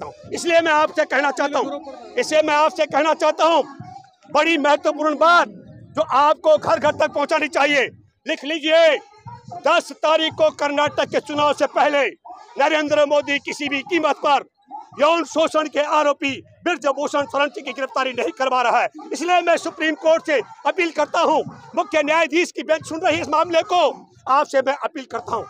चाहता हूँ। इसलिए मैं आपसे कहना चाहता हूँ, बड़ी महत्वपूर्ण बात जो आपको घर घर तक पहुंचानी चाहिए, लिख लीजिए। 10 तारीख को कर्नाटक के चुनाव से पहले नरेंद्र मोदी किसी भी कीमत पर यौन शोषण के आरोपी ब्रजभूषण शरण सिंह की गिरफ्तारी नहीं करवा रहा है। इसलिए मैं सुप्रीम कोर्ट से अपील करता हूं, मुख्य न्यायाधीश की बेंच सुन रही इस मामले को, आपसे मैं अपील करता हूं,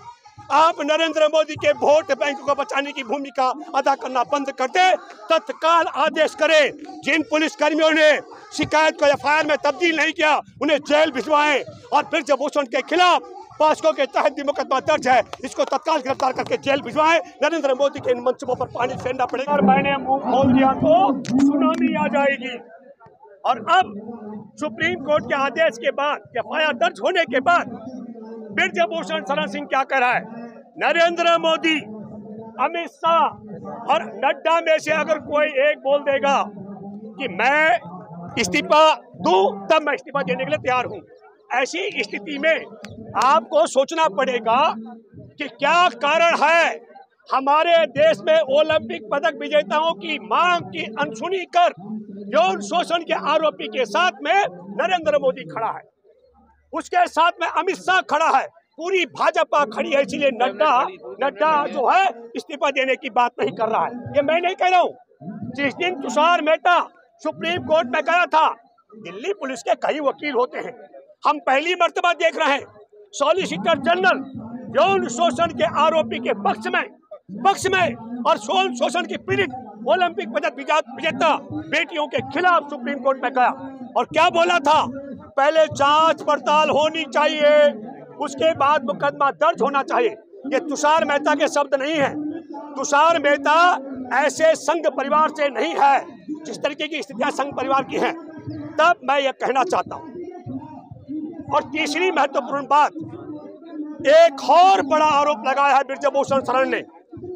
आप नरेंद्र मोदी के वोट बैंक को बचाने की भूमिका अदा करना बंद कर दे। तत्काल आदेश करें, जिन पुलिस कर्मियों ने शिकायत को एफआईआर में तब्दील नहीं किया उन्हें जेल भिजवाएं, और ब्रजभूषण के खिलाफ पॉस्को के तहत भी मुकदमा दर्ज है, इसको तत्काल गिरफ्तार करके जेल भिजवाएं। नरेंद्र मोदी के इन मंचों पर पानी फेरना पड़ेगा। और मैंने मुंह खोल दिया तो सुनामी आ जाएगी। और अब सुप्रीम कोर्ट के आदेश के बाद, एफआईआर दर्ज होने के बाद ब्रजभूषण शरण सिंह क्या कह रहा है? नरेंद्र मोदी, अमित शाह और नड्डा में से अगर कोई एक बोल देगा कि मैं इस्तीफा दूं, तब मैं इस्तीफा देने के लिए तैयार हूं। ऐसी स्थिति में आपको सोचना पड़ेगा कि क्या कारण है हमारे देश में ओलंपिक पदक विजेताओं की मांग की अनसुनी कर यौन शोषण के आरोपी के साथ में नरेंद्र मोदी खड़ा है, उसके साथ में अमित शाह खड़ा है, पूरी भाजपा खड़ी है। इसलिए नड्डा जो है इस्तीफा देने की बात नहीं कर रहा है। ये मैं नहीं कह रहा हूँ। जिस दिन तुषार मेहता सुप्रीम कोर्ट में गया था, दिल्ली पुलिस के कई वकील होते हैं, हम पहली मर्तबा देख रहे हैं सॉलिसिटर जनरल यौन शोषण के आरोपी के पक्ष में और यौन शोषण की पीड़ित ओलंपिक पदक विजेता बेटियों के खिलाफ सुप्रीम कोर्ट में गया और क्या बोला था? पहले जांच पड़ताल होनी चाहिए, उसके बाद मुकदमा दर्ज होना चाहिए। ये तुषार मेहता के शब्द नहीं है। तुषार मेहता ऐसे संघ परिवार से नहीं है जिस तरीके की स्थितियां संघ परिवार की हैं। तब मैं ये कहना चाहता हूं। और तीसरी महत्वपूर्ण बात, एक और बड़ा आरोप लगाया है ब्रजभूषण शरण ने।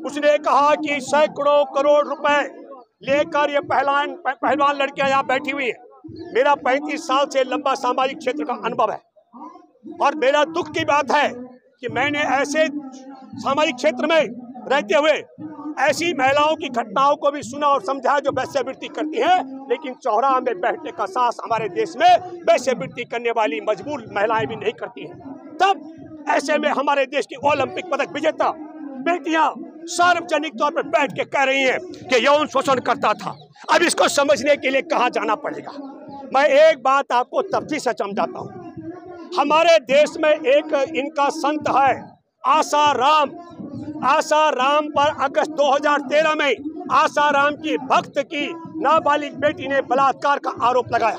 उसने कहा कि सैकड़ों करोड़ रुपए लेकर ये पहलवान लड़कियां यहाँ बैठी हुई हैं। मेरा 35 साल से लंबा सामाजिक क्षेत्र का अनुभव है और मेरा दुख की बात है कि मैंने ऐसे सामाजिक क्षेत्र में रहते हुए ऐसी महिलाओं की घटनाओं को भी सुना और समझा जो वैश्यावृत्ति करती हैं, लेकिन चौराहा में बैठने का साहस हमारे देश में वैश्यावृत्ति करने वाली मजबूर महिलाएं भी नहीं करती हैं। तब ऐसे में हमारे देश की ओलंपिक पदक विजेता बेटियां सार्वजनिक तौर पर बैठ के कह रही हैं कि यौन शोषण करता था। अब इसको समझने के लिए कहाँ जाना पड़ेगा? मैं एक बात आपको तफसील से समझाता हूँ। हमारे देश में एक इनका संत है आसाराम पर अगस्त 2013 में आसाराम की भक्त की नाबालिग बेटी ने बलात्कार का आरोप लगाया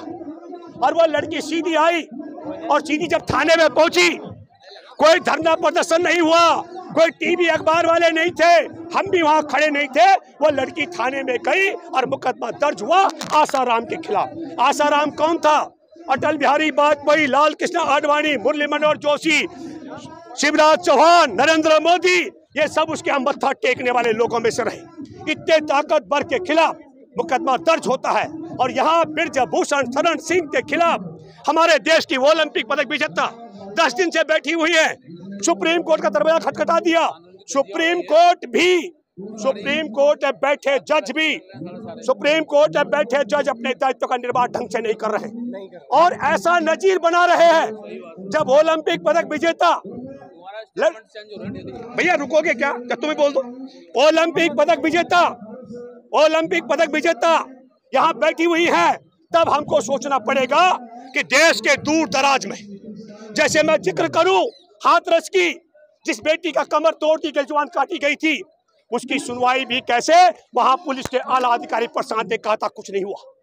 और वो लड़की सीधी आई और सीधी जब थाने में पहुंची, कोई धरना प्रदर्शन नहीं हुआ, कोई टीवी अखबार वाले नहीं थे, हम भी वहां खड़े नहीं थे। वो लड़की थाने में गई और मुकदमा दर्ज हुआ आसाराम के खिलाफ। आसाराम कौन था? अटल बिहारी वाजपेयी, लाल कृष्ण आडवाणी, मुरली मनोहर जोशी, शिवराज चौहान, नरेंद्र मोदी, ये सब उसके हम मत्था टेकने वाले लोगों में से रहे। इतने ताकतवर के खिलाफ मुकदमा दर्ज होता है और यहाँ ब्रजभूषण शरण सिंह के खिलाफ हमारे देश की ओलंपिक पदक विजेता 10 दिन से बैठी हुई है। सुप्रीम कोर्ट का दरवाजा खटखटा दिया। सुप्रीम कोर्ट में बैठे जज अपने दायित्व का निर्वाह ढंग से नहीं कर रहे और ऐसा नजीर बना रहे हैं जब ओलंपिक पदक विजेता, भैया रुकोगे क्या तुम्हें बोल दो, ओलंपिक पदक विजेता यहाँ बैठी हुई है, तब हमको सोचना पड़ेगा कि देश के दूर दराज में, जैसे मैं जिक्र करूं हाथरस की, जिस बेटी का कमर तोड़ दी गई, जुबान काटी गई थी, उसकी सुनवाई भी कैसे, वहां पुलिस के आला अधिकारी प्रशांत ने कहा था कुछ नहीं हुआ।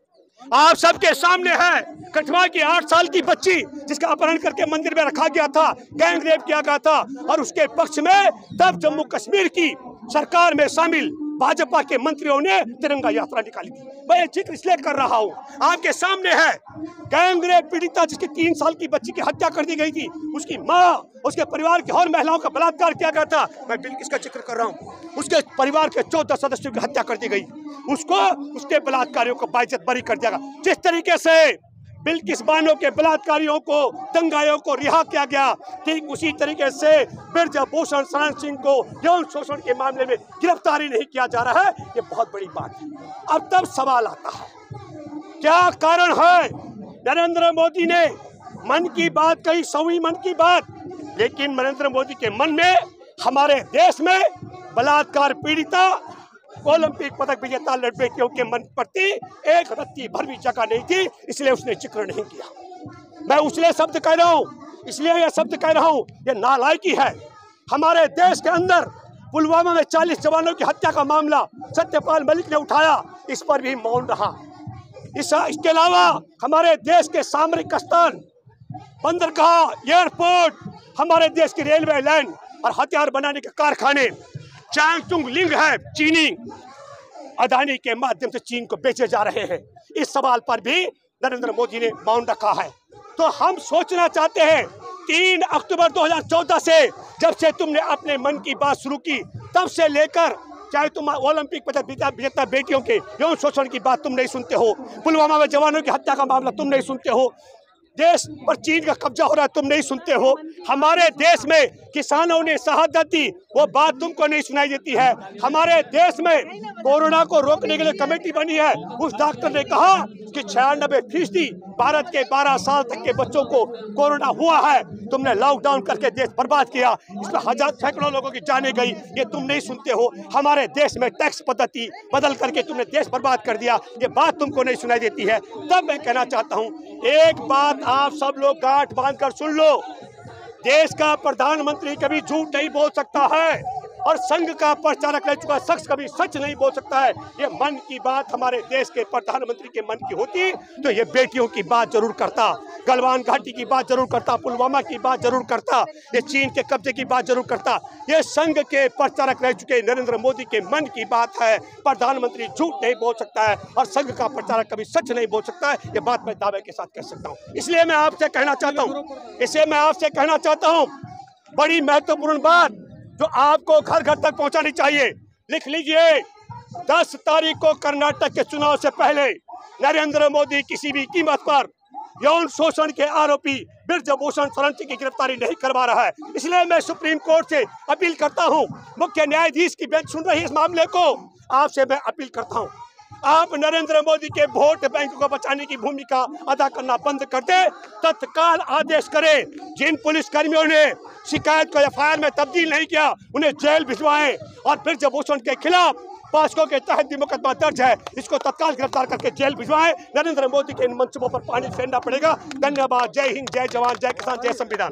आप सबके सामने है कठुआ की 8 साल की बच्ची जिसका अपहरण करके मंदिर में रखा गया था, गैंग रेप किया गया था और उसके पक्ष में तब जम्मू कश्मीर की सरकार में शामिल भाजपा के मंत्रियों ने तिरंगा यात्रा निकाली थी। मैं जिक्र इसलिए कर रहा हूँ, आपके सामने है गैंग रेप पीड़िता जिसकी 3 साल की बच्ची की हत्या कर दी गई थी, उसकी माँ, उसके परिवार की और महिलाओं का बलात्कार किया गया था। मैं बिल्किस का जिक्र कर रहा हूँ। उसके परिवार के 14 सदस्यों की हत्या कर दी गई, उसको उसके बलात्कारियों को बाइज्जत बरी कर दिया गया। जिस तरीके से बिल्किस बानो के बलात्कारियों को, दंगाइयों को रिहा किया गया, ठीक उसी तरीके से ब्रजभूषण शरण सिंह को यौन शोषण के मामले में गिरफ्तारी नहीं किया जा रहा है। ये बहुत बड़ी बात है। अब तब सवाल आता है, क्या कारण है? नरेंद्र मोदी ने मन की बात कही, 100वीं मन की बात, लेकिन नरेंद्र मोदी के मन में हमारे देश में बलात्कार पीड़िता, ओलंपिक पदक विजेता लड़कियों के मन प्रति एक रत्ती भर भी जगह नहीं थी, इसलिए उसने जिक्र नहीं किया। मैं उसलिए शब्द कह रहा हूँ, इसलिए यह शब्द कह रहा हूँ, ये नालायकी है। हमारे देश के अंदर पुलवामा में 40 जवानों की हत्या का मामला सत्यपाल मलिक ने उठाया, इस पर भी मौन रहा। इसके अलावा हमारे देश के सामरिक स्थान, बंदरगाह, एयरपोर्ट, हमारे देश की रेलवे लाइन और हथियार बनाने के कारखाने, चांगचुंग लिंग है चीनी, अदानी के माध्यम से चीन को बेचे जा रहे हैं। इस सवाल पर भी नरेंद्र मोदी ने मौन रखा है। तो हम सोचना चाहते हैं, 3 अक्टूबर 2014 से जब से तुमने अपने मन की बात शुरू की, तब से लेकर चाहे तुम ओलंपिक पदक विजेता बेटियों के यौन शोषण की बात तुम नहीं सुनते हो, पुलवामा में जवानों की हत्या का मामला तुम नहीं सुनते हो, देश पर चीन का कब्जा हो रहा है तुम नहीं सुनते हो, हमारे देश में किसानों ने शहादत दी वो बात तुमको नहीं सुनाई देती है, हमारे देश में कोरोना को रोकने के लिए कमेटी बनी है, उस डॉक्टर ने कहा कि 96% भारत के 12 साल तक के बच्चों को कोरोना हुआ है, तुमने लॉकडाउन करके देश बर्बाद किया, इसमें सैकड़ों लोगों की जाने गई, ये तुम नहीं सुनते हो, हमारे देश में टैक्स पद्धति बदल करके तुमने देश बर्बाद कर दिया, ये बात तुमको नहीं सुनाई देती है। तब मैं कहना चाहता हूँ, एक बात आप सब लोग गांठ बांध कर सुन लो, देश का प्रधानमंत्री कभी झूठ नहीं बोल सकता है और संघ का प्रचारक रह चुका शख्स कभी सच नहीं बोल सकता है। ये मन की बात हमारे देश के प्रधानमंत्री के मन की होती तो ये बेटियों की बात जरूर करता, गलवान घाटी की बात जरूर करता, पुलवामा की बात जरूर करता, ये चीन के कब्जे की बात जरूर करता। ये संघ के प्रचारक रह चुके नरेंद्र मोदी के मन की बात है। प्रधानमंत्री झूठ नहीं बोल सकता है और संघ का प्रचारक कभी सच नहीं बोल सकता है, ये बात मैं दावे के साथ कह सकता हूँ। इसलिए मैं आपसे कहना चाहता हूँ, बड़ी महत्वपूर्ण बात जो आपको घर घर तक पहुंचानी चाहिए, लिख लीजिए, 10 तारीख को कर्नाटक के चुनाव से पहले नरेंद्र मोदी किसी भी कीमत पर यौन शोषण के आरोपी ब्रजभूषण शरण सिंह की गिरफ्तारी नहीं करवा रहा है। इसलिए मैं सुप्रीम कोर्ट से अपील करता हूं, मुख्य न्यायाधीश की बेंच सुन रही है इस मामले को, आपसे मैं अपील करता हूं, आप नरेंद्र मोदी के वोट बैंक को बचाने की भूमिका अदा करना बंद कर दे, तत्काल आदेश करें, जिन पुलिस कर्मियों ने शिकायत को एफआईआर में तब्दील नहीं किया उन्हें जेल भिजवाएं और ब्रजभूषण के खिलाफ पॉस्को के तहत भी मुकदमा दर्ज है, इसको तत्काल गिरफ्तार करके जेल भिजवाएं। नरेंद्र मोदी के इन मंसूबों पर पानी फेरना पड़ेगा। धन्यवाद। जय हिंद, जय जवान, जय किसान, जय संविधान।